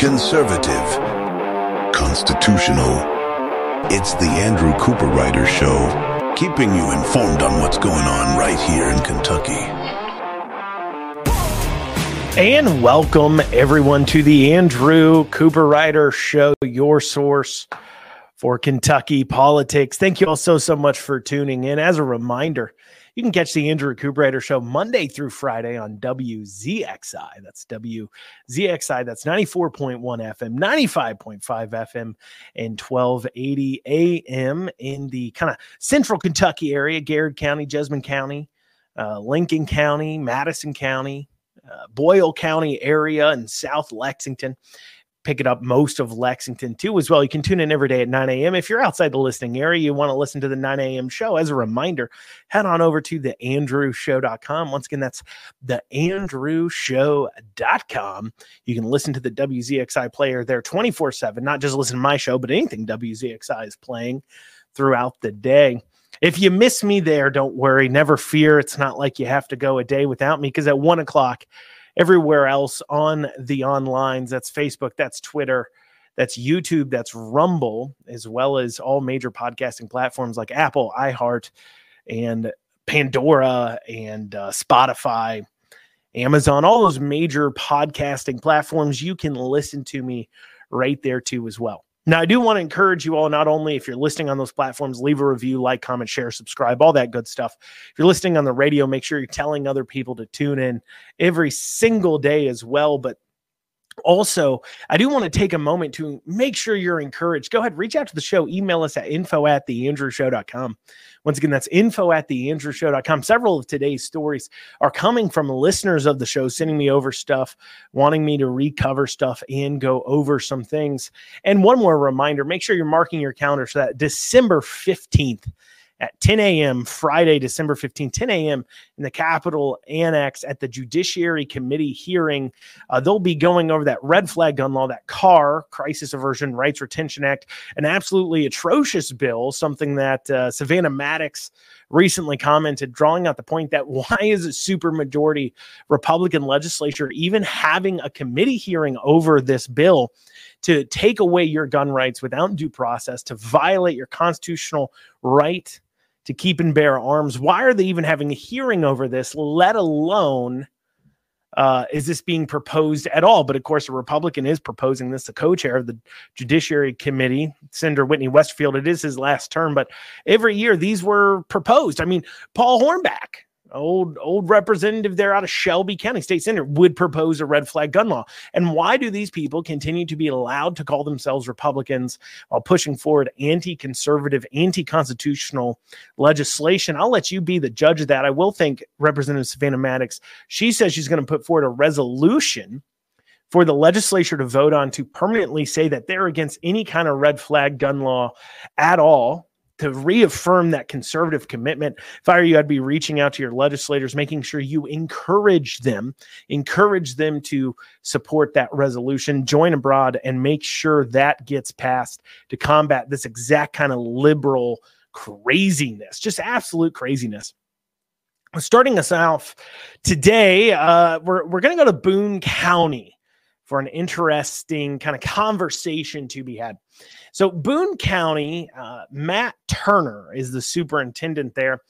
Conservative, constitutional. It's the Andrew Cooperrider Show, keeping you informed on what's going on right here in Kentucky. And welcome everyone to the Andrew Cooperrider Show, your source for Kentucky politics. Thank you all so much for tuning in. As a reminder, you can catch the Andrew Cooperrider Show Monday through Friday on WZXI. That's WZXI. That's 94.1 FM, 95.5 FM, and 1280 AM in the kind of central Kentucky area, Garrett County, Jessamine County, Lincoln County, Madison County, Boyle County area, and South Lexington. Pick it up most of Lexington too as well. You can tune in every day at 9 a.m. If you're outside the listening area, you want to listen to the 9 a.m. show. As a reminder, head on over to theandrewshow.com. Once again, that's theandrewshow.com. You can listen to the WZXI player there 24/7, not just listen to my show, but anything WZXI is playing throughout the day. If you miss me there, don't worry. Never fear. It's not like you have to go a day without me, because at 1 o'clock, everywhere else on the onlines, that's Facebook, that's Twitter, that's YouTube, that's Rumble, as well as all major podcasting platforms like Apple, iHeart, and Pandora, and Spotify, Amazon, all those major podcasting platforms. You can listen to me right there too as well. Now, I do want to encourage you all, not only if you're listening on those platforms, leave a review, like, comment, share, subscribe, all that good stuff. If you're listening on the radio, make sure you're telling other people to tune in every single day as well. But also, I do want to take a moment to make sure you're encouraged. Go ahead, reach out to the show. Email us at info@theandrewshow.com. Once again, that's info@theandrewshow.com. Several of today's stories are coming from listeners of the show, sending me over stuff, wanting me to recover stuff and go over some things. And one more reminder, make sure you're marking your calendar so that December 15th, at 10 a.m., Friday, December 15th, 10 a.m. in the Capitol Annex at the Judiciary Committee hearing. They'll be going over that red flag gun law, that CAR, Crisis Aversion Rights Retention Act, an absolutely atrocious bill, something that Savannah Maddox recently commented, drawing out the point that why is a supermajority Republican legislature even having a committee hearing over this bill to take away your gun rights without due process, to violate your constitutional right to keep and bear arms? Why are they even having a hearing over this, let alone is this being proposed at all? But of course, a Republican is proposing this, the co-chair of the Judiciary Committee, Senator Whitney Westfield. It is his last term, but every year these were proposed. I mean, Paul Hornback, old representative there out of Shelby County, state senator, would propose a red flag gun law. And why do these people continue to be allowed to call themselves Republicans while pushing forward anti-conservative, anti-constitutional legislation? I'll let you be the judge of that. I will thank Representative Savannah Maddox. She says she's going to put forward a resolution for the legislature to vote on to permanently say that they're against any kind of red flag gun law at all, to reaffirm that conservative commitment. If I were you, I'd be reaching out to your legislators, making sure you encourage them to support that resolution, join abroad, and make sure that gets passed to combat this exact kind of liberal craziness, just absolute craziness. Starting us off today, we're going to go to Boone County for an interesting kind of conversation to be had. So Boone County, Matt Turner is the superintendent there.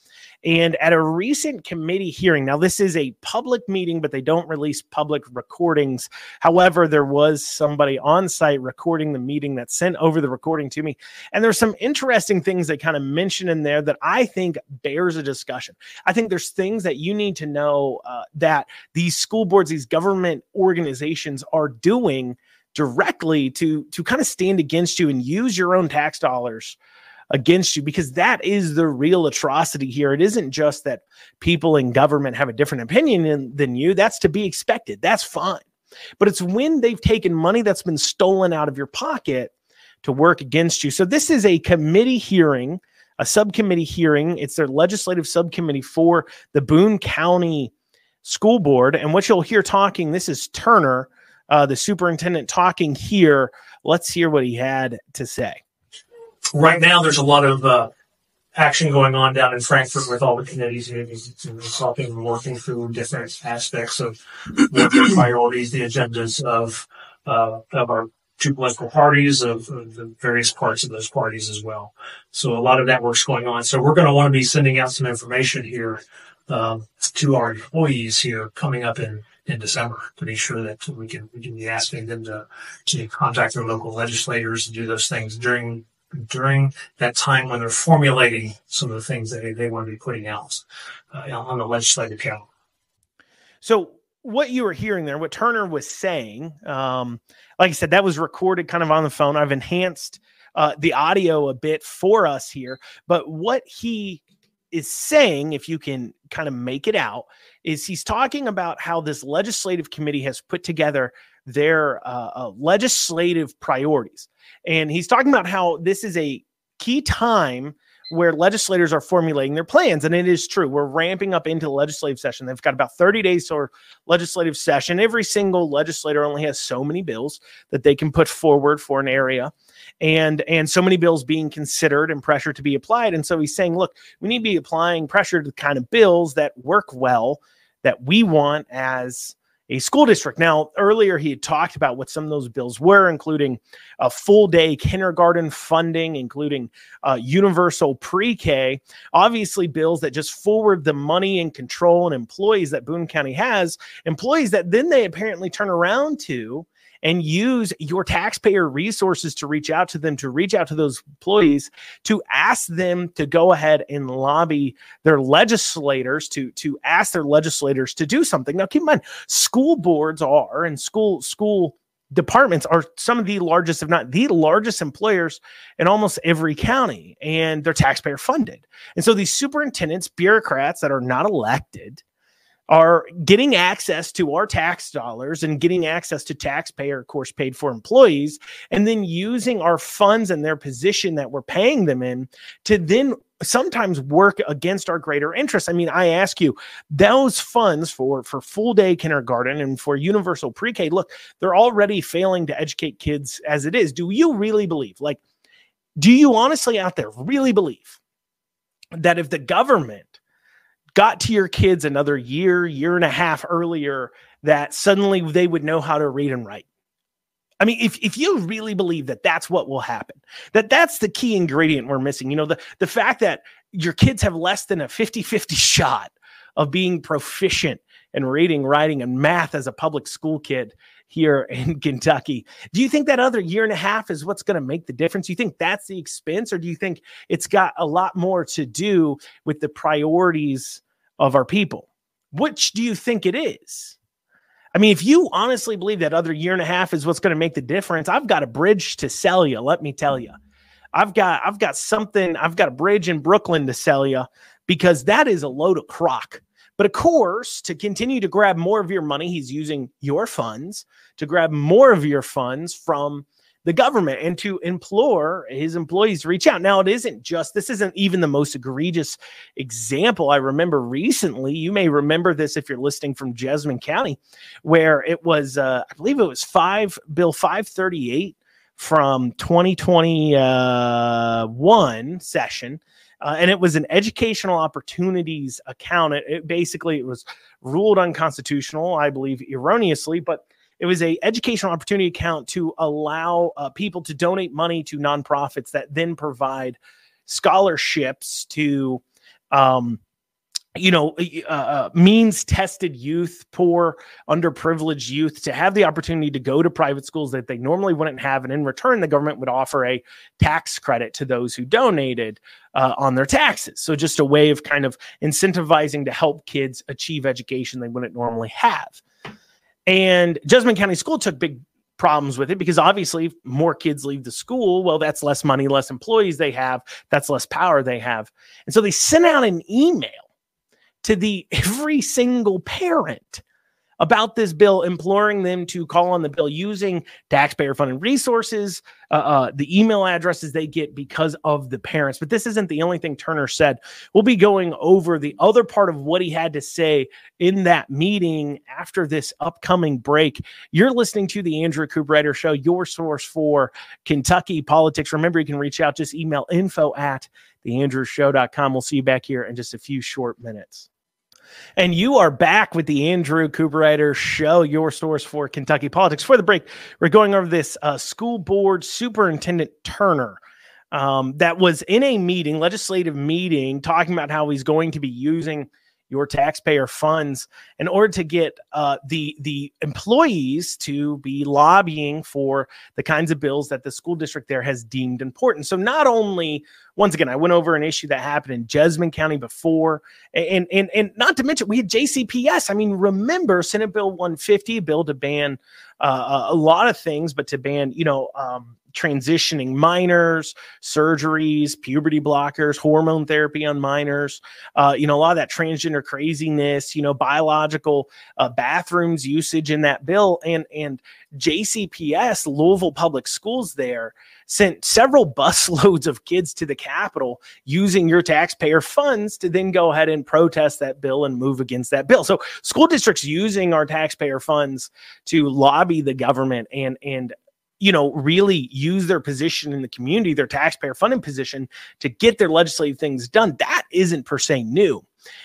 And at a recent committee hearing, now this is a public meeting, but they don't release public recordings. However, there was somebody on site recording the meeting that sent over the recording to me. And there's some interesting things they kind of mention in there that I think bears a discussion. I think there's things that you need to know that these school boards, these government organizations are doing directly to kind of stand against you and use your own tax dollars against you, because that is the real atrocity here. It isn't just that people in government have a different opinion than you. That's to be expected. That's fine. But it's when they've taken money that's been stolen out of your pocket to work against you. So this is a committee hearing, a subcommittee hearing. It's their legislative subcommittee for the Boone County School Board. And what you'll hear talking, this is Turner, the superintendent, talking here. Let's hear what he had to say. Right now, there's a lot of action going on down in Frankfort with all the committees talking and working through different aspects of what the priorities, the agendas of our two political parties, of the various parts of those parties as well. So a lot of that work's going on. So we're going to want to be sending out some information here to our employees here coming up in December to be sure that we can be asking them to contact their local legislators and do those things during that time when they're formulating some of the things that they want to be putting out on the legislative calendar. So what you were hearing there, what Turner was saying, like I said, that was recorded kind of on the phone. I've enhanced the audio a bit for us here, but what he is saying, if you can kind of make it out, is he's talking about how this legislative committee has put together their legislative priorities. And he's talking about how this is a key time where legislators are formulating their plans. And it is true. We're ramping up into the legislative session. They've got about 30 days for legislative session. Every single legislator only has so many bills that they can put forward for an area, and so many bills being considered and pressure to be applied. And so he's saying, look, we need to be applying pressure to the kind of bills that work well, that we want as a school district. Now, earlier he had talked about what some of those bills were, including a full day kindergarten funding, including universal pre-K, obviously bills that just forward the money and control and employees that Boone County has, employees that then they apparently turn around to and use your taxpayer resources to reach out to them, to reach out to those employees, to ask them to go ahead and lobby their legislators, to ask their legislators to do something. Now, keep in mind, school boards are, and school departments are some of the largest, if not the largest employers in almost every county, and they're taxpayer funded. And so these superintendents, bureaucrats that are not elected, are getting access to our tax dollars and getting access to taxpayer, of course, paid for employees, and then using our funds and their position that we're paying them in to then sometimes work against our greater interests. I mean, I ask you, those funds for full day kindergarten and for universal pre-K, look, they're already failing to educate kids as it is. Do you really believe, do you honestly out there really believe that if the government got to your kids another year and a half earlier, that suddenly they would know how to read and write? I mean, if you really believe that that's what will happen, that's the key ingredient we're missing. You know, the fact that your kids have less than a 50-50 shot of being proficient in reading, writing, and math as a public school kid here in Kentucky. Do you think that other year and a half is what's going to make the difference? Do you think that's the expense, or do you think it's got a lot more to do with the priorities of our people? Which do you think it is? I mean, if you honestly believe that other year and a half is what's going to make the difference, I've got a bridge to sell you. Let me tell you, I've got a bridge in Brooklyn to sell you, because that is a load of crock. But of course, to continue to grab more of your money, he's using your funds to grab more of your funds from the government and to implore his employees to reach out. Now, this isn't even the most egregious example. I remember recently, you may remember this if you're listening from Jessamine County, where it was, I believe it was Bill 538 from 2021 session. And it was an educational opportunities account. It was ruled unconstitutional, I believe erroneously, but it was a educational opportunity account to allow people to donate money to nonprofits that then provide scholarships to, means-tested youth, poor, underprivileged youth, to have the opportunity to go to private schools that they normally wouldn't have. And in return, the government would offer a tax credit to those who donated on their taxes. So just a way of kind of incentivizing to help kids achieve education they wouldn't normally have. And Jessamine County School took big problems with it, because obviously more kids leave the school. Well, that's less money, less employees they have, that's less power they have. And so they sent out an email to every single parent about this bill, imploring them to call on the bill using taxpayer funded resources, the email addresses they get because of the parents. But this isn't the only thing Turner said. We'll be going over the other part of what he had to say in that meeting after this upcoming break. You're listening to the Andrew Cooperrider Show, your source for Kentucky politics. Remember, you can reach out, just email info@theandrewshow.com. We'll see you back here in just a few short minutes. And you are back with the Andrew Cooperrider Show, your source for Kentucky politics. For the break, we're going over this school board superintendent Turner that was in a meeting, legislative meeting, talking about how he's going to be using your taxpayer funds in order to get the employees to be lobbying for the kinds of bills that the school district there has deemed important. So not only, once again, I went over an issue that happened in Jessamine County before, and not to mention we had JCPS. I mean, remember Senate Bill 150, a bill to ban a lot of things, but to ban, transitioning minors, surgeries, puberty blockers, hormone therapy on minors, a lot of that transgender craziness, biological bathrooms usage in that bill. And JCPS, Louisville Public Schools there, sent several busloads of kids to the Capitol using your taxpayer funds to then go ahead and protest that bill and move against that bill. So school districts using our taxpayer funds to lobby the government and really use their position in the community, their taxpayer funding position, to get their legislative things done. That isn't per se new.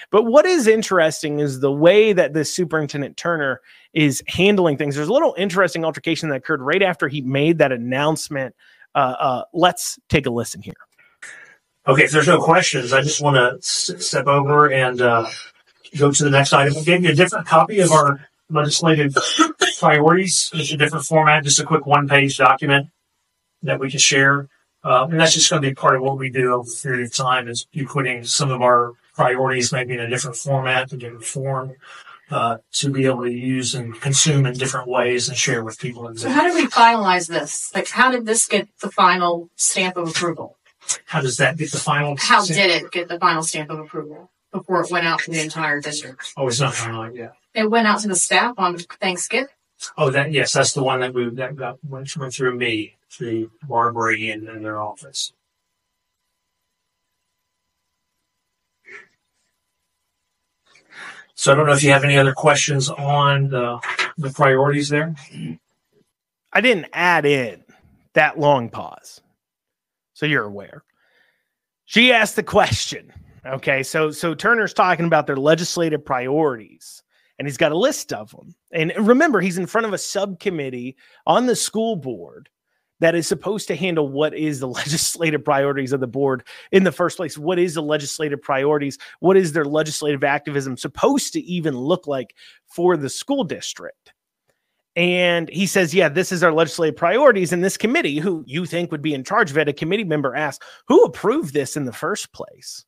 But what is interesting is the way that this Superintendent Turner is handling things. There's a little interesting altercation that occurred right after he made that announcement. Let's take a listen here. Okay, if there's no questions, I just want to step over and go to the next item. We gave you a different copy of our legislative priorities. It's a different format, just a quick one-page document that we can share. And that's just going to be part of what we do over a period of time, is you putting some of our priorities maybe in a different format, a different form, to be able to use and consume in different ways and share with people. So how did we finalize this? Like, how did this get the final stamp of approval? How does that get the final How did it get the final stamp of approval before it went out to the entire district? Oh, it's not gone on yet. It went out to the staff on Thanksgiving. Oh, yes, that's the one that went through me, through Barbary and their office. So I don't know if you have any other questions on the priorities there. I didn't add in that long pause, so you're aware. She asked the question. Okay, so Turner's talking about their legislative priorities, and he's got a list of them. And remember, he's in front of a subcommittee on the school board that is supposed to handle what is the legislative priorities of the board in the first place. What is the legislative priorities? What is their legislative activism supposed to even look like for the school district? And he says, yeah, this is our legislative priorities. And this committee, who you think would be in charge of it, a committee member asked, who approved this in the first place?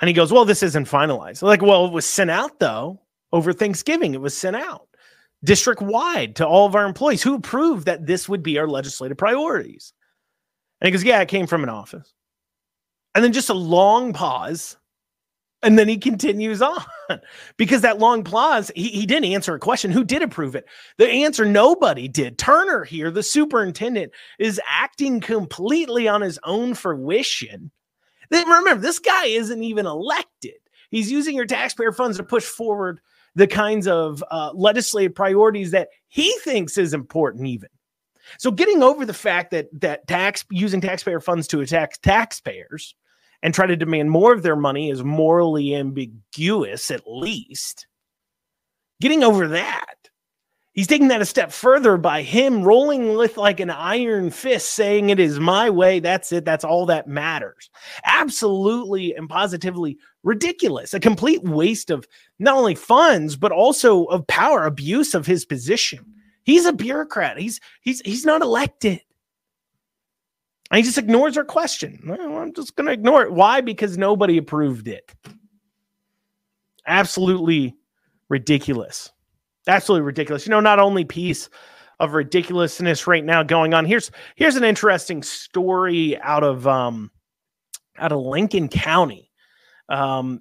And he goes, well, this isn't finalized. Like, well, it was sent out, though, over Thanksgiving. It was sent out district-wide to all of our employees. Who approved that this would be our legislative priorities? And he goes, yeah, it came from an office. And then just a long pause. And then he continues on, because that long pause, he didn't answer a question. Who did approve it? The answer, nobody did. Turner here, the superintendent, is acting completely on his own fruition. Remember, this guy isn't even elected. He's using your taxpayer funds to push forward the kinds of legislative priorities that he thinks is important even. So getting over the fact that using taxpayer funds to attack taxpayers and try to demand more of their money is morally ambiguous, at least. Getting over that, he's taking that a step further by him rolling with like an iron fist, saying it is my way. That's it. That's all that matters. Absolutely and positively ridiculous. A complete waste of not only funds, but also of power, abuse of his position. He's a bureaucrat. He's not elected. And he just ignores our question. Well, I'm just going to ignore it. Why? Because nobody approved it. Absolutely ridiculous. Absolutely ridiculous. Not only piece of ridiculousness right now going on. Here's an interesting story out of Lincoln County.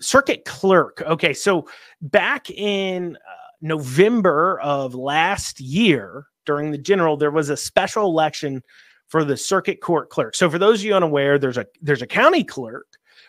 Circuit clerk. Okay, so back in November of last year, during the general, there was a special election for the circuit court clerk. So for those of you unaware, there's a county clerk,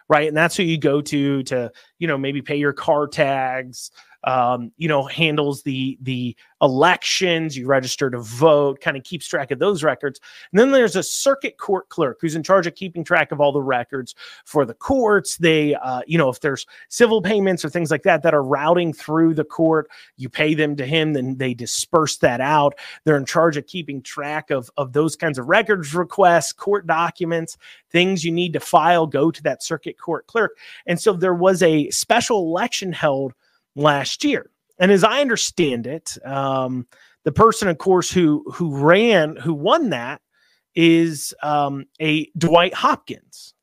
right? And that's who you go to maybe pay your car tags, handles the elections. You register to vote, kind of keeps track of those records. And then there's a circuit court clerk who's in charge of keeping track of all the records for the courts. They, if there's civil payments or things like that are routing through the court, you pay them to him, then they disperse that out. They're in charge of keeping track of those kinds of records requests, court documents, things you need to file, go to that circuit court clerk. And so there was a special election held last year. And as I understand it, the person, of course, who won that is a Dwight Hopkins,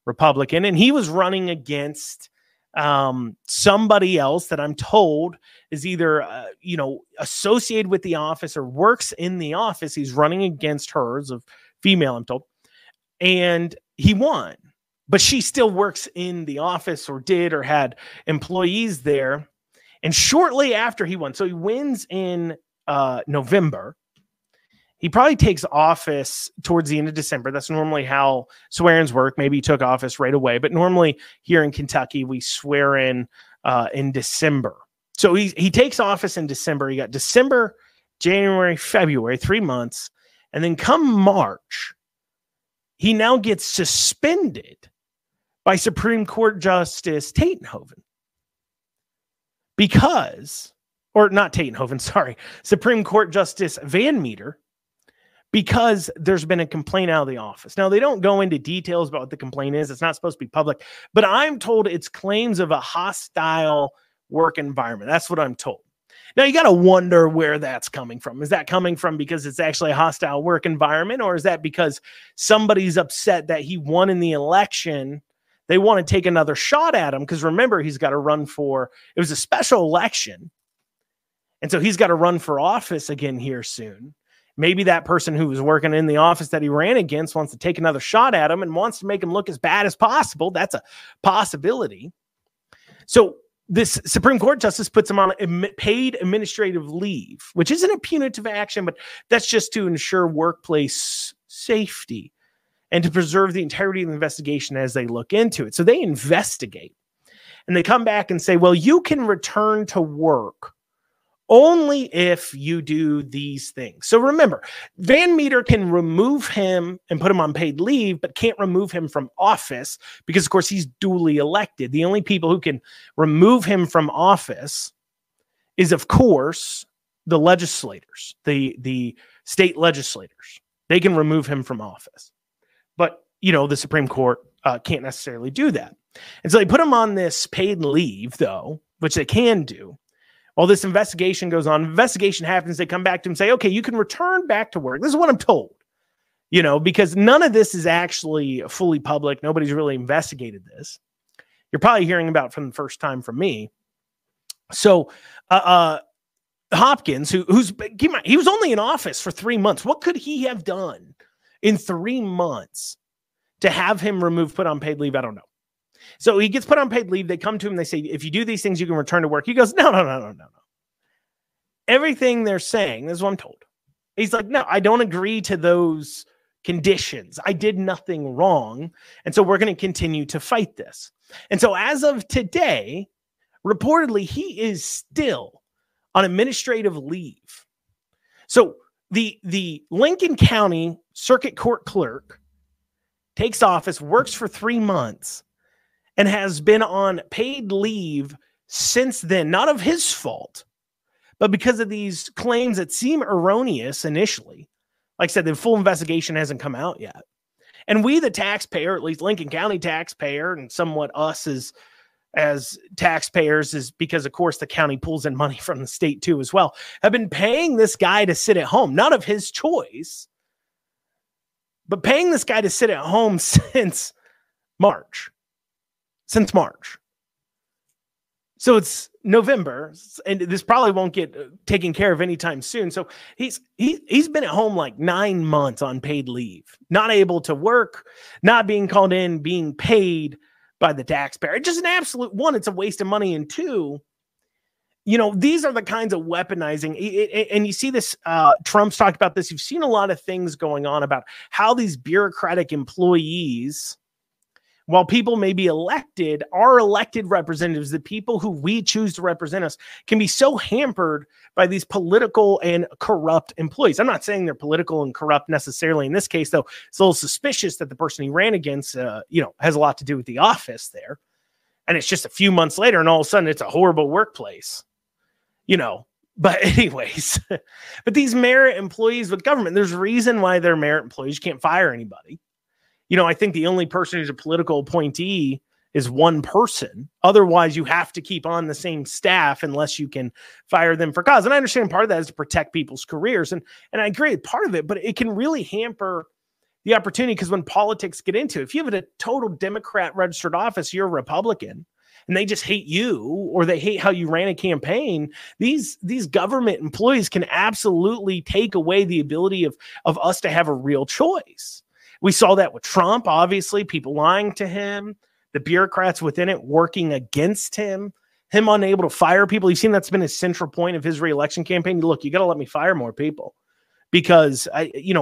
Republican. And he was running against somebody else that I'm told is either, associated with the office or works in the office. He's running against her as a female, I'm told. And he won. But she still works in the office or had employees there. And shortly after he won, so he wins in November. He probably takes office towards the end of December. That's normally how swear-ins work. Maybe he took office right away. But normally here in Kentucky, we swear in December. So he takes office in December. You got December, January, February, 3 months. And then come March, he now gets suspended by Supreme Court Justice Tatenhoven. Supreme Court Justice Van Meter, because there's been a complaint out of the office. Now, they don't go into details about what the complaint is. It's not supposed to be public, but I'm told it's claims of a hostile work environment. That's what I'm told. Now, you got to wonder where that's coming from. Is that coming from because it's actually a hostile work environment, or is that because somebody's upset that he won in the election? They want to take another shot at him because remember, he's got to run it was a special election. And so he's got to run for office again here soon. Maybe that person who was working in the office that he ran against wants to take another shot at him and wants to make him look as bad as possible. That's a possibility. So this Supreme Court justice puts him on paid administrative leave, which isn't a punitive action, but that's just to ensure workplace safety and to preserve the integrity of the investigation as they look into it. So they investigate and they come back and say, well, you can return to work only if you do these things. So remember, Van Meter can remove him and put him on paid leave, but can't remove him from office because, of course, he's duly elected. The only people who can remove him from office is, of course, the legislators, the state legislators. They can remove him from office. But, the Supreme Court can't necessarily do that. And so they put him on this paid leave, though, which they can do. While this investigation goes on, investigation happens, they come back to him and say, okay, you can return back to work. This is what I'm told, because none of this is actually fully public. Nobody's really investigated this. You're probably hearing about it from the first time from me. So Hopkins, he was only in office for 3 months. What could he have done in 3 months to have him put on paid leave? I don't know. So he gets put on paid leave. They come to him. They say, if you do these things, you can return to work. He goes, no. Everything they're saying, this is what I'm told. He's like, no, I don't agree to those conditions. I did nothing wrong. And so we're going to continue to fight this. And so as of today, reportedly, he is still on administrative leave. So the Lincoln County Circuit Court clerk takes office, works for 3 months, and has been on paid leave since then, not of his fault, but because of these claims that seem erroneous initially. Like I said, the full investigation hasn't come out yet. And we, the taxpayer, at least Lincoln County taxpayer, and somewhat us as taxpayers, is because, of course, the county pulls in money from the state too as well, have been paying this guy to sit at home, not of his choice, but paying this guy to sit at home since March. So it's November, and this probably won't get taken care of anytime soon. So he's been at home like 9 months on paid leave, not able to work, not being called in, being paid by the taxpayer. It's just an absolute one. It's a waste of money. And two, these are the kinds of weaponizing. And you see this, Trump's talked about this. You've seen a lot of things going on about how these bureaucratic employees While people may be elected, our elected representatives, the people who we choose to represent us, can be so hampered by these political and corrupt employees. I'm not saying they're political and corrupt necessarily in this case, though. It's a little suspicious that the person he ran against, has a lot to do with the office there. And it's just a few months later, and all of a sudden it's a horrible workplace, But anyways, but these merit employees with government, there's a reason why they're merit employees. You can't fire anybody. I think the only person who's a political appointee is one person. Otherwise, you have to keep on the same staff unless you can fire them for cause. And I understand part of that is to protect people's careers. And I agree with part of it, but it can really hamper the opportunity, because when politics get into it, if you have a total Democrat registered office, you're a Republican, and they just hate you or they hate how you ran a campaign, these government employees can absolutely take away the ability of us to have a real choice. We saw that with Trump, obviously, people lying to him, the bureaucrats within it working against him unable to fire people. You've seen that's been a central point of his reelection campaign. Look, you got to let me fire more people, because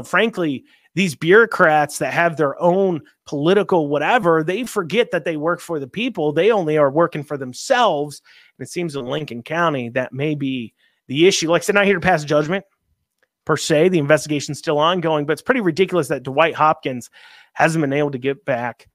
frankly, these bureaucrats that have their own political whatever, they forget that they work for the people. They only are working for themselves. And it seems in Lincoln County that may be the issue. Like I said, not here to pass judgment per se. The investigation's still ongoing, but it's pretty ridiculous that Dwight Hopkins hasn't been able to get back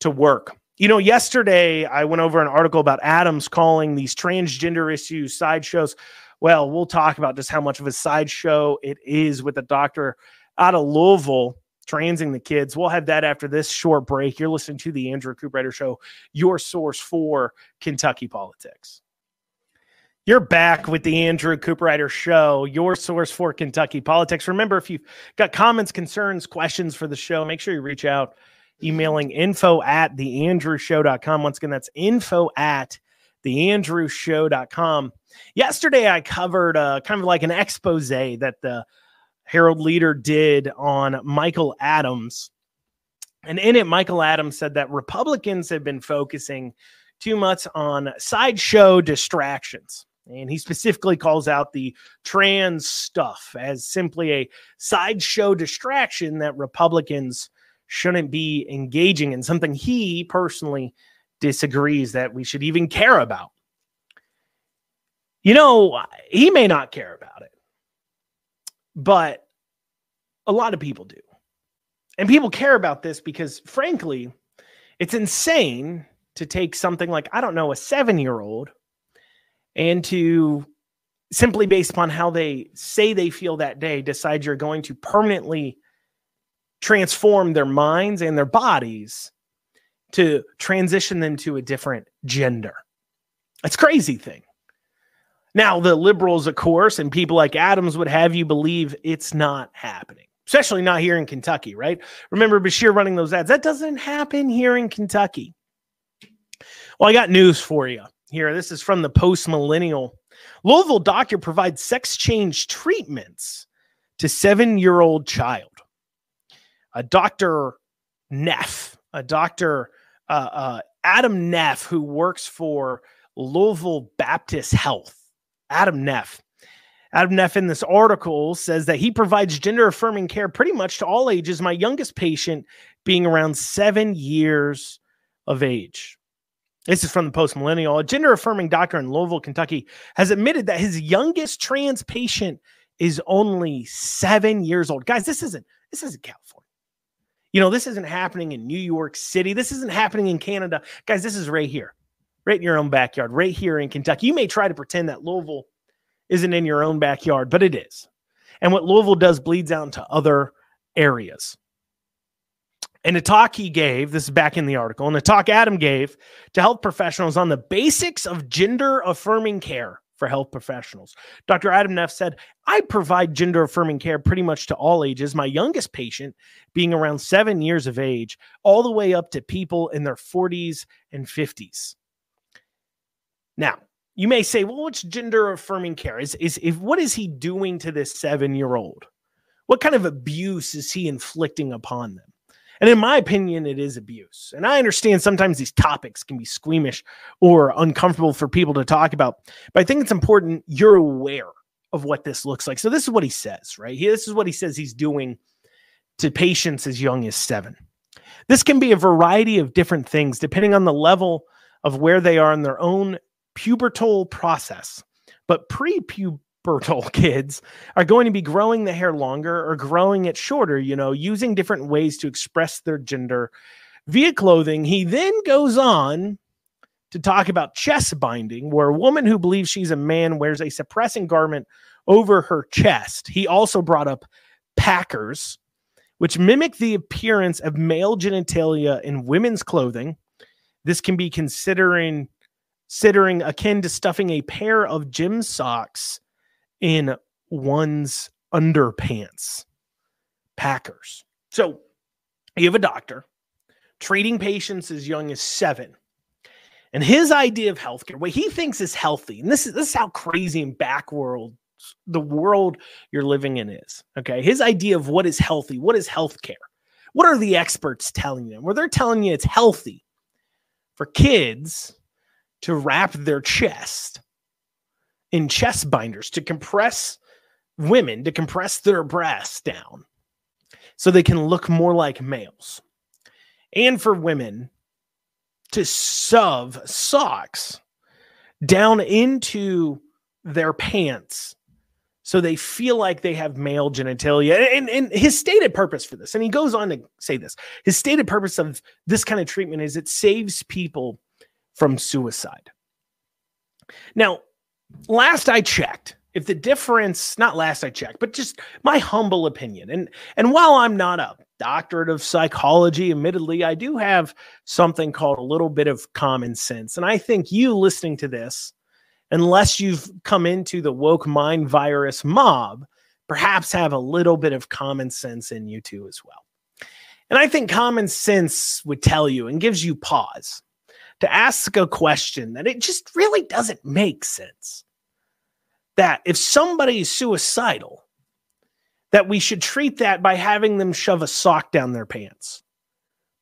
to work. Yesterday I went over an article about Adams calling these transgender issues sideshows. Well, we'll talk about just how much of a sideshow it is with a doctor out of Louisville transing the kids. We'll have that after this short break. You're listening to the Andrew Cooperrider Show, your source for Kentucky politics. You're back with the Andrew Cooperrider Show, your source for Kentucky politics. Remember, if you've got comments, concerns, questions for the show, make sure you reach out, emailing info@theandrewshow.com. Once again, that's info@theandrewshow.com. Yesterday, I covered kind of like an expose that the Herald Leader did on Michael Adams. And in it, Michael Adams said that Republicans have been focusing too much on sideshow distractions. And he specifically calls out the trans stuff as simply a sideshow distraction that Republicans shouldn't be engaging in, something he personally disagrees that we should even care about. He may not care about it, but a lot of people do. And people care about this because, frankly, it's insane to take something like, a 7-year-old, and to simply based upon how they say they feel that day, decide you're going to permanently transform their minds and their bodies to transition them to a different gender. It's a crazy thing. Now, the liberals, of course, and people like Adams would have you believe it's not happening, especially not here in Kentucky, right? Remember Bashir running those ads. That doesn't happen here in Kentucky. Well, I got news for you here. This is from the Post Millennial. Louisville doctor provides sex change treatments to 7-year-old child. Dr. Neff, Adam Neff, who works for Louisville Baptist Health. Adam Neff in this article says that he provides gender affirming care pretty much to all ages, my youngest patient being around 7 years of age. This is from the Post Millennial. A gender affirming doctor in Louisville, Kentucky, has admitted that his youngest trans patient is only 7 years old. Guys, this isn't California. This isn't happening in New York City. This isn't happening in Canada. Guys, this is right here, right in your own backyard, right here in Kentucky. You may try to pretend that Louisville isn't in your own backyard, but it is. And what Louisville does bleeds out into other areas. And a talk he gave, this is back in the article, and a talk Adam gave to health professionals on the basics of gender affirming care for health professionals. Dr. Adam Neff said, I provide gender affirming care pretty much to all ages, my youngest patient being around 7 years of age, all the way up to people in their 40s and 50s. Now, you may say, well, what's gender affirming care? What is he doing to this 7-year-old? What kind of abuse is he inflicting upon them? And in my opinion, it is abuse. And I understand sometimes these topics can be squeamish or uncomfortable for people to talk about. But I think it's important you're aware of what this looks like. So this is what he says, right? This is what he says he's doing to patients as young as 7. This can be a variety of different things depending on the level of where they are in their own pubertal process. But pre-pubertal kids are going to be growing the hair longer or growing it shorter, using different ways to express their gender via clothing. He then goes on to talk about chest binding, where a woman who believes she's a man wears a suppressing garment over her chest. He also brought up packers, which mimic the appearance of male genitalia in women's clothing. This can be considering akin to stuffing a pair of gym socks in one's underpants. Packers. So you have a doctor treating patients as young as 7. And his idea of healthcare, what he thinks is healthy, and this is how crazy and backworld the world you're living in is. Okay. His idea of what is healthy, what is healthcare, what are the experts telling them? Well, they're telling you it's healthy for kids to wrap their chest in chest binders, to compress women, to compress their breasts down so they can look more like males. And for women to shove socks down into their pants so they feel like they have male genitalia. And his stated purpose for this, and he goes on to say this, his stated purpose of this kind of treatment is it saves people from suicide. Now, last I checked, if the difference, not last I checked, but just my humble opinion, and while I'm not a doctorate of psychology, admittedly, I do have something called a little bit of common sense. And I think you listening to this, unless you've come into the woke mind virus mob, perhaps have a little bit of common sense in you too as well. And I think common sense would tell you and gives you pause to ask a question that it just really doesn't make sense. That if somebody is suicidal, that we should treat that by having them shove a sock down their pants.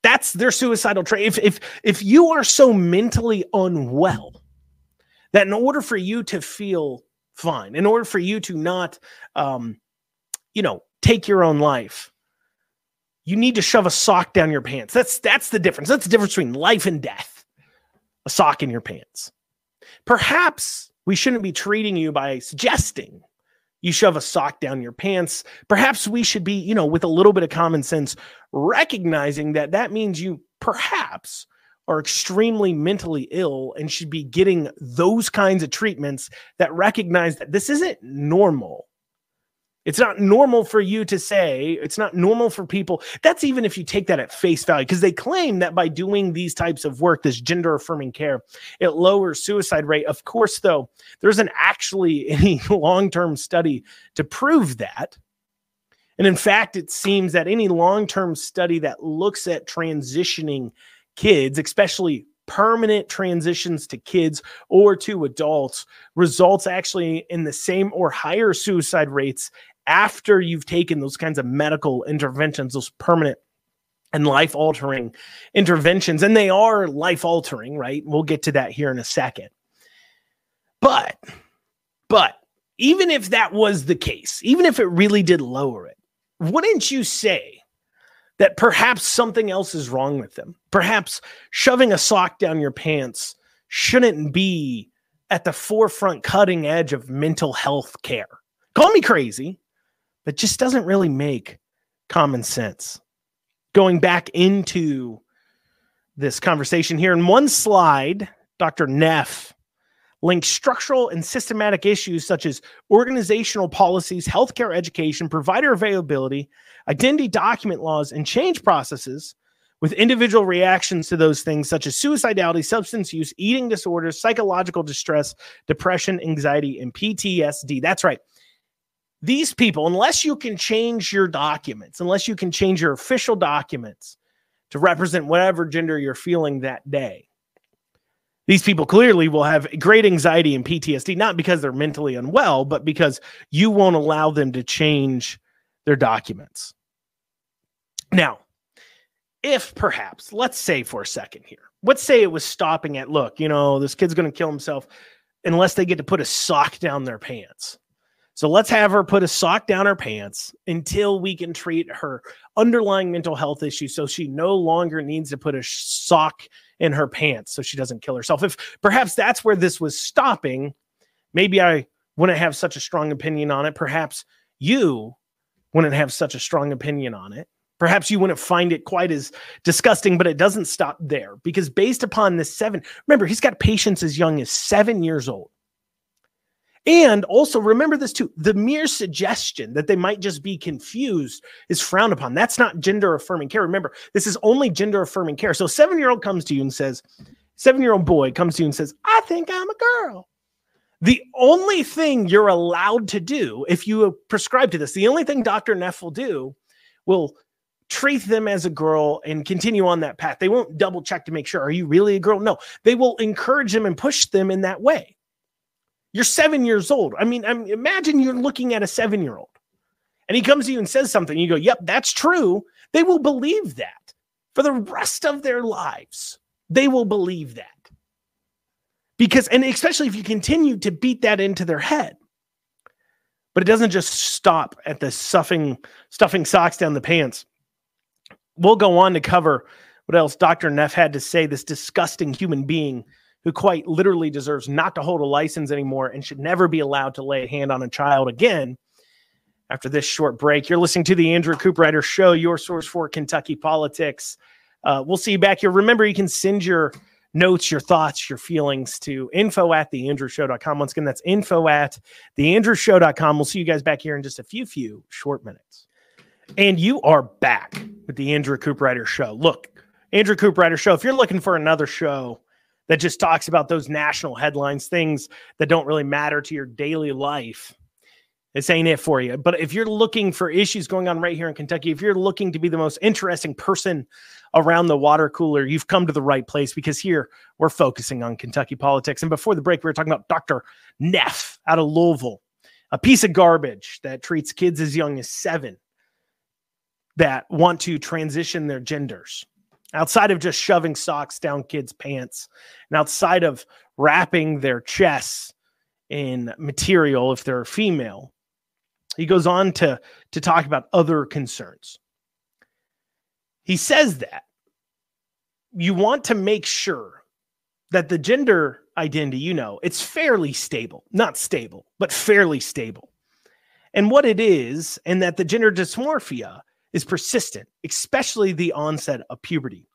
That's their suicidal trait. If you are so mentally unwell that in order for you to feel fine, in order for you to not, take your own life, you need to shove a sock down your pants. That's the difference. That's the difference between life and death. A sock in your pants. Perhaps we shouldn't be treating you by suggesting you shove a sock down your pants. Perhaps we should be, with a little bit of common sense, recognizing that means you perhaps are extremely mentally ill and should be getting those kinds of treatments that recognize that this isn't normal. It's not normal for you to say, it's not normal for people. That's even if you take that at face value, because they claim that by doing these types of work, this gender affirming care, it lowers suicide rate. Of course, though, there isn't actually any long-term study to prove that. And in fact, it seems that any long-term study that looks at transitioning kids, especially permanent transitions to kids or to adults, results actually in the same or higher suicide rates after you've taken those kinds of medical interventions, those permanent and life-altering interventions. And they are life-altering, right? We'll get to that here in a second. But even if that was the case, even if it really did lower it, wouldn't you say that perhaps something else is wrong with them? Perhaps shoving a sock down your pants shouldn't be at the forefront cutting edge of mental health care. Call me crazy, but just doesn't really make common sense. Going back into this conversation here, in one slide, Dr. Neff links structural and systematic issues such as organizational policies, healthcare education, provider availability, identity document laws, and change processes with individual reactions to those things such as suicidality, substance use, eating disorders, psychological distress, depression, anxiety, and PTSD. That's right. These people, unless you can change your documents, unless you can change your official documents to represent whatever gender you're feeling that day, these people clearly will have great anxiety and PTSD, not because they're mentally unwell, but because you won't allow them to change their documents. Now, if perhaps, let's say for a second here, let's say it was stopping at, look, this kid's going to kill himself unless they get to put a sock down their pants. So let's have her put a sock down her pants until we can treat her underlying mental health issues so she no longer needs to put a sock in her pants so she doesn't kill herself. If perhaps that's where this was stopping, maybe I wouldn't have such a strong opinion on it. Perhaps you wouldn't have such a strong opinion on it. Perhaps you wouldn't find it quite as disgusting, but it doesn't stop there, because based upon this remember, he's got patients as young as 7 years old. And also remember this too, the mere suggestion that they might just be confused is frowned upon. That's not gender affirming care. Remember, this is only gender affirming care. So 7-year-old comes to you and says, 7-year-old boy comes to you and says, I think I'm a girl. The only thing you're allowed to do, if you prescribe to this, the only thing Dr. Neff will do will treat them as a girl and continue on that path. They won't double check to make sure, are you really a girl? No, they will encourage them and push them in that way. You're 7 years old. I mean, imagine you're looking at a 7-year-old and he comes to you and says something. You go, yep, that's true. They will believe that for the rest of their lives. They will believe that. Because, and especially if you continue to beat that into their head. But it doesn't just stop at the stuffing socks down the pants. We'll go on to cover what else Dr. Neff had to say, this disgusting human being who quite literally deserves not to hold a license anymore and should never be allowed to lay a hand on a child again. After this short break, you're listening to the Andrew Cooperrider Show, your source for Kentucky politics. We'll see you back here. Remember, you can send your notes, your thoughts, your feelings to info@theandrewshow.com. Once again, that's info@theandrewshow.com. We'll see you guys back here in just a few short minutes. And you are back with the Andrew Cooperrider Show. Look, Andrew Cooperrider Show, if you're looking for another show that just talks about those national headlines, things that don't really matter to your daily life, this ain't it for you. But if you're looking for issues going on right here in Kentucky, if you're looking to be the most interesting person around the water cooler, you've come to the right place, because here we're focusing on Kentucky politics. And before the break, we were talking about Dr. Neff out of Louisville, a piece of garbage that treats kids as young as 7 that want to transition their genders. Outside of just shoving socks down kids' pants, and outside of wrapping their chests in material if they're female, he goes on to talk about other concerns. He says that you want to make sure that the gender identity, it's fairly stable, not stable, but fairly stable. And what it is, and that the gender dysmorphia is persistent, especially the onset of puberty.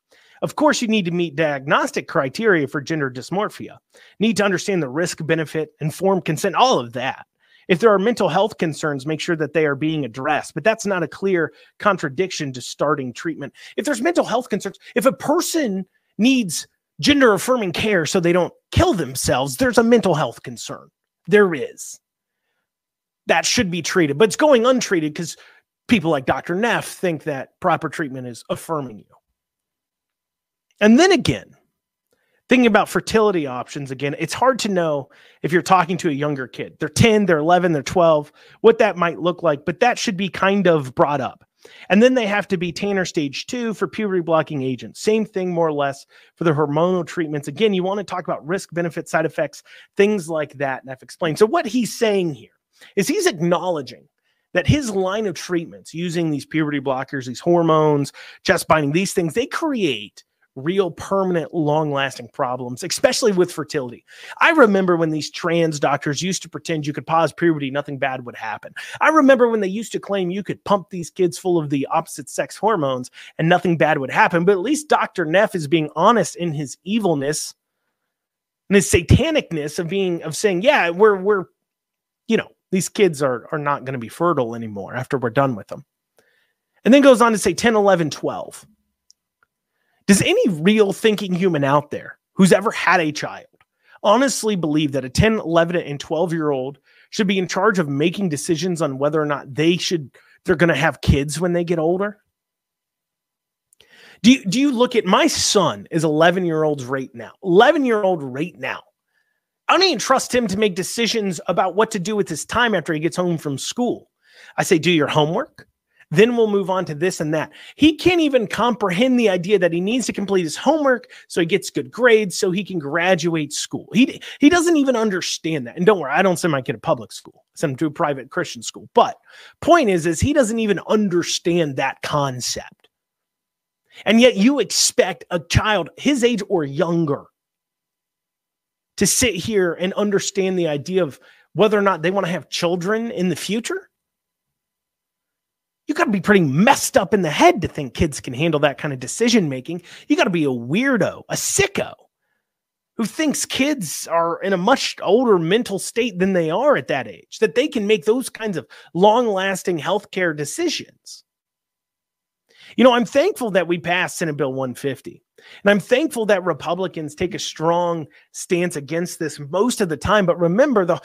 Of course, you need to meet diagnostic criteria for gender dysmorphia, need to understand the risk, benefit, informed consent, all of that. If there are mental health concerns, make sure that they are being addressed, but that's not a clear contradiction to starting treatment. If there's mental health concerns, if a person needs gender affirming care so they don't kill themselves, there's a mental health concern. There is. That should be treated, but it's going untreated because people like Dr. Neff think that proper treatment is affirming you. And then again, thinking about fertility options again, it's hard to know if you're talking to a younger kid. They're 10, they're 11, they're 12, what that might look like, but that should be kind of brought up. And then they have to be Tanner stage 2 for puberty blocking agents. Same thing, more or less, for the hormonal treatments. Again, you want to talk about risk, benefit, side effects, things like that. And I've explained. So what he's saying here is he's acknowledging that his line of treatments using these puberty blockers, these hormones, chest binding, these things, they create real permanent, long-lasting problems, especially with fertility. I remember when these trans doctors used to pretend you could pause puberty, nothing bad would happen. I remember when they used to claim you could pump these kids full of the opposite sex hormones and nothing bad would happen. But at least Dr. Neff is being honest in his evilness and his satanicness of saying, yeah, we're these kids are not going to be fertile anymore after we're done with them. And then goes on to say 10, 11, 12. Does any real thinking human out there who's ever had a child honestly believe that a 10, 11, and 12-year-old should be in charge of making decisions on whether or not they're going to have kids when they get older? Do you look at my son is 11-year-old right now. 11-year-old right now. I don't even trust him to make decisions about what to do with his time after he gets home from school. I say, do your homework, Then we'll move on to this and that. He can't even comprehend the idea that he needs to complete his homework so he gets good grades so he can graduate school. He doesn't even understand that. And don't worry, I don't send my kid to public school. I send him to a private Christian school. But point is he doesn't even understand that concept. And yet you expect a child his age or younger to sit here and understand the idea of whether or not they want to have children in the future? You got to be pretty messed up in the head to think kids can handle that kind of decision making. You got to be a weirdo, a sicko, who thinks kids are in a much older mental state than they are at that age, that they can make those kinds of long-lasting healthcare decisions. You know, I'm thankful that we passed Senate Bill 150. And I'm thankful that Republicans take a strong stance against this most of the time. But remember,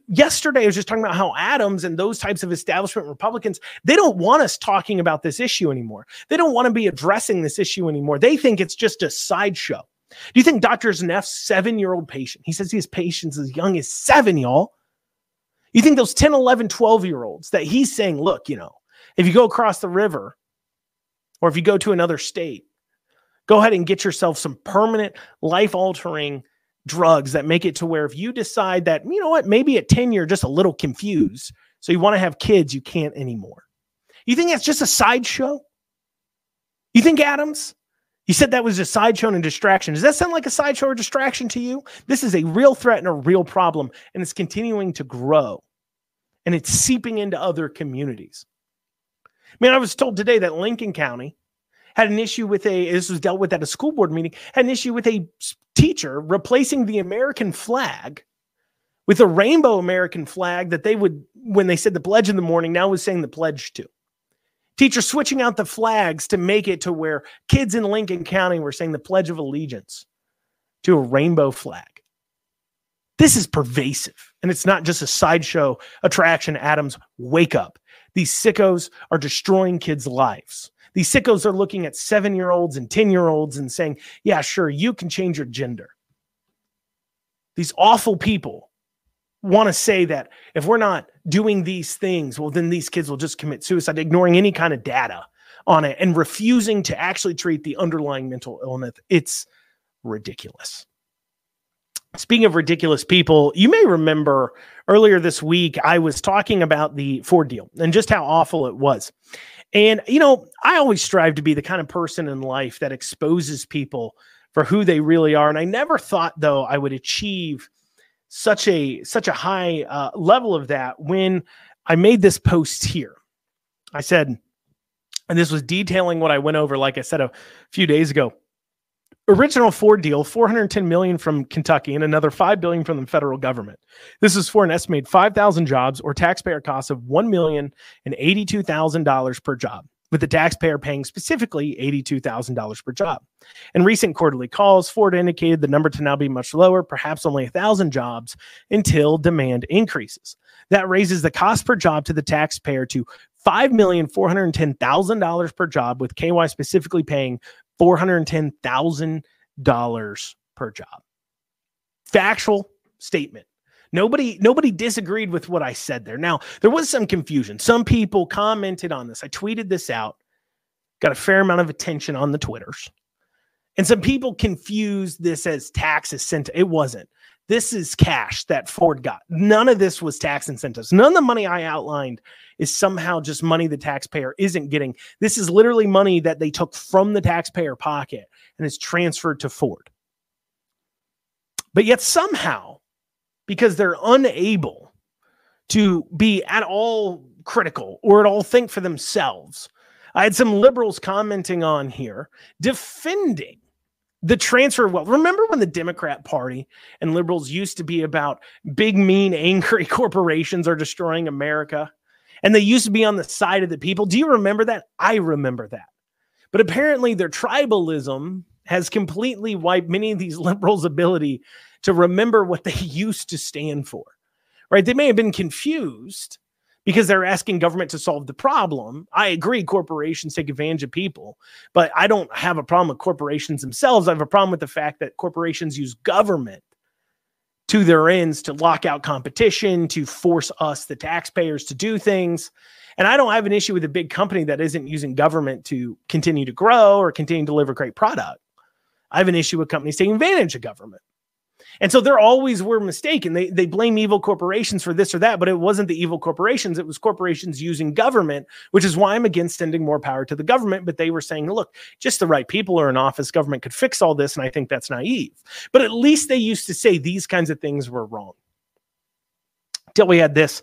yesterday I was just talking about how Adams and those types of establishment Republicans, they don't want us talking about this issue anymore. They don't want to be addressing this issue anymore. They think it's just a sideshow. Do you think Dr. Zneff's 7-year-old patient, he says he has patients as young as 7, y'all. You think those 10, 11, 12-year-olds that he's saying, look, you know, if you go across the river or if you go to another state, go ahead and get yourself some permanent life-altering drugs that make it to where if you decide that, you know what, maybe at 10 you're just a little confused, so you want to have kids, you can't anymore. You think that's just a sideshow? You think, Adams, you said that was a sideshow and a distraction. Does that sound like a sideshow or distraction to you? This is a real threat and a real problem, and it's continuing to grow, and it's seeping into other communities. Man, I was told today that Lincoln County had an issue with this was dealt with at a school board meeting, had an issue with a teacher replacing the American flag with a rainbow American flag that they would, when they said the pledge in the morning, now was saying the pledge to. Teachers switching out the flags to make it to where kids in Lincoln County were saying the Pledge of Allegiance to a rainbow flag. This is pervasive, and it's not just a sideshow attraction. Adams, wake up. These sickos are destroying kids' lives. These sickos are looking at 7-year-olds and 10-year-olds and saying, yeah, sure, you can change your gender. These awful people want to say that if we're not doing these things, well, then these kids will just commit suicide, ignoring any kind of data on it and refusing to actually treat the underlying mental illness. It's ridiculous. Speaking of ridiculous people, you may remember earlier this week, I was talking about the Ford deal and just how awful it was. And, you know, I always strive to be the kind of person in life that exposes people for who they really are. And I never thought, though, I would achieve such a high level of that when I made this post here. I said, and this was detailing what I went over, like I said a few days ago. Original Ford deal, $410 million from Kentucky and another $5 billion from the federal government. This is for an estimated 5,000 jobs or taxpayer costs of $1,082,000 per job, with the taxpayer paying specifically $82,000 per job. In recent quarterly calls, Ford indicated the number to now be much lower, perhaps only 1,000 jobs until demand increases. That raises the cost per job to the taxpayer to $5,410,000 per job, with KY specifically paying $410,000 per job. Factual statement. Nobody disagreed with what I said there. Now, there was some confusion. Some people commented on this. I tweeted this out, got a fair amount of attention on the Twitters. And some people confused this as taxes sent. It wasn't. This is cash that Ford got. None of this was tax incentives. None of the money I outlined is somehow just money the taxpayer isn't getting. This is literally money that they took from the taxpayer pocket and is transferred to Ford. But yet somehow, because they're unable to be at all critical or at all think for themselves, I had some liberals commenting on here defending the transfer of wealth. Remember when the Democrat Party and liberals used to be about big, mean, angry corporations are destroying America? And they used to be on the side of the people. Do you remember that? I remember that. But apparently their tribalism has completely wiped many of these liberals' ability to remember what they used to stand for, right? They may have been confused because they're asking government to solve the problem. I agree corporations take advantage of people, but I don't have a problem with corporations themselves. I have a problem with the fact that corporations use government to their ends to lock out competition, to force us, the taxpayers, to do things. And I don't have an issue with a big company that isn't using government to continue to grow or continue to deliver great product. I have an issue with companies taking advantage of government. And so there always were mistaken. They blame evil corporations for this or that, but it wasn't the evil corporations. It was corporations using government, which is why I'm against sending more power to the government. But they were saying, look, just the right people are in office. Government could fix all this. And I think that's naive. But at least they used to say these kinds of things were wrong. Till we had this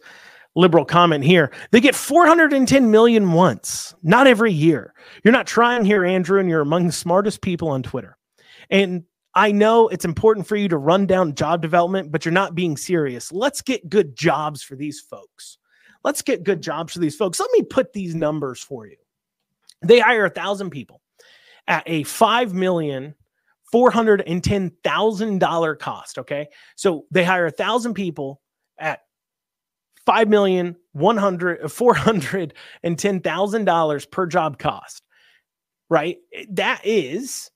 liberal comment here. They get 410 million once, not every year. You're not trying here, Andrew, and you're among the smartest people on Twitter. And I know it's important for you to run down job development, but you're not being serious. Let's get good jobs for these folks. Let's get good jobs for these folks. Let me put these numbers for you. They hire 1,000 people at a $5,410,000 cost. Okay. So they hire 1,000 people at $5,410,000 per job cost, right? That is,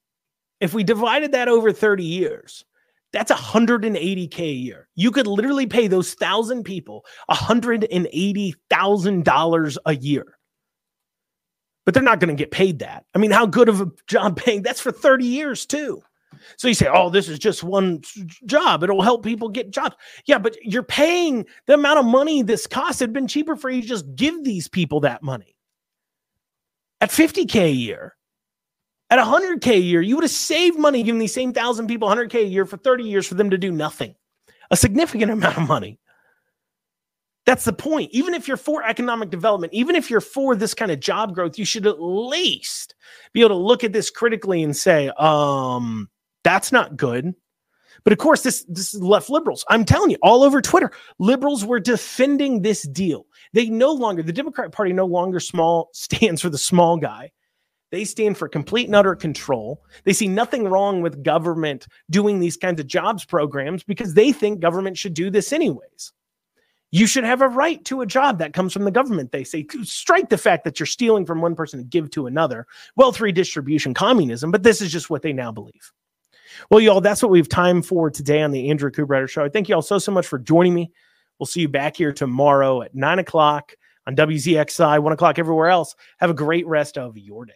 if we divided that over 30 years, that's $180K a year. You could literally pay those 1,000 people $180,000 a year. But they're not going to get paid that. I mean, how good of a job paying? That's for 30 years too. So you say, oh, this is just one job. It'll help people get jobs. Yeah, but you're paying the amount of money this costs. It'd been cheaper for you to just give these people that money. At $50K a year, at $100K a year, you would have saved money giving these same 1,000 people $100K a year for 30 years for them to do nothing. A significant amount of money. That's the point. Even if you're for economic development, even if you're for this kind of job growth, you should at least be able to look at this critically and say, that's not good. But of course, this is left liberals. I'm telling you, all over Twitter, liberals were defending this deal. They no longer, the Democrat Party no longer stands for the small guy. They stand for complete and utter control. They see nothing wrong with government doing these kinds of jobs programs because they think government should do this anyways. You should have a right to a job that comes from the government. They say, strike the fact that you're stealing from one person to give to another. Wealth redistribution, communism, but this is just what they now believe. Well, y'all, that's what we have time for today on the Andrew Cooperrider Show. I thank you all so much for joining me. We'll see you back here tomorrow at 9 o'clock on WZXI, 1 o'clock everywhere else. Have a great rest of your day.